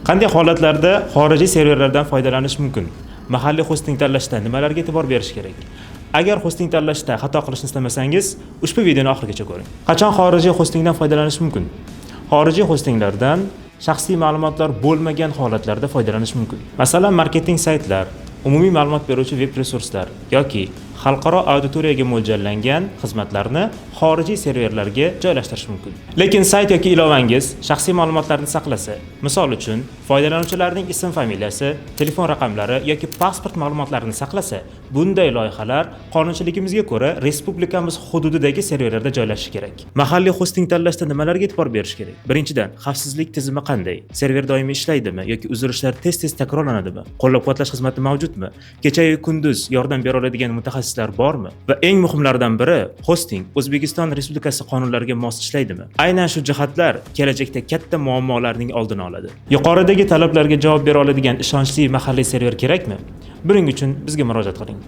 Qanday holatlarda xorijiy serverlardan foydalanish mumkin? Mahalliy hosting tanlashda nimalarga e'tibor berish kerak? Agar hosting tanlashda xato qilishni istamasangiz, ushbu videoni oxirigacha ko'ring. Qachon xorijiy hostingdan foydalanish mumkin? Xorijiy hostinglardan shaxsiy ma'lumotlar bo'lmagan holatlarda foydalanish mumkin. Masalan, marketing saytlar, umumiy ma'lumot beruvchi veb resurslar yoki xalqaro auditoriyaga mo'ljallangan xizmatlarni xorijiy serverlarga joylashtirish mumkin. Lekin sayt yoki ilovangiz shaxsiy ma'lumotlarni saqlasa, misol uchun foydalanuvchilarning ism-familiyasi, telefon raqamlari yoki pasport ma'lumotlarini saqlasa, bunday loyihalar qonunchiligimizga ko'ra respublikamiz hududidagi serverlarda joylashishi kerak. Mahalliy hosting tanlashda nimalarga e'tibor berish kerak? Birinchidan, xavfsizlik tizimi qanday? Server doimiy ishlaydimi yoki uzilishlar tez-tez takrorlanadimi? Qo'llab-quvvatlash xizmati mavjudmi? Kecha-yu kunduz yordam bera oladigan mutaxassislar bormi? Va eng muhimlardan biri, hosting O'zbekiston Respublikasi qonunlariga mos ishlaydimi? Aynan shu jihatlar kelajakda katta muammolarning oldini oladi. Yuqoridagi talablarga javob bera oladigan ishonchli mahalliy server kerakmi? Buning uchun bizga murojaat qiling.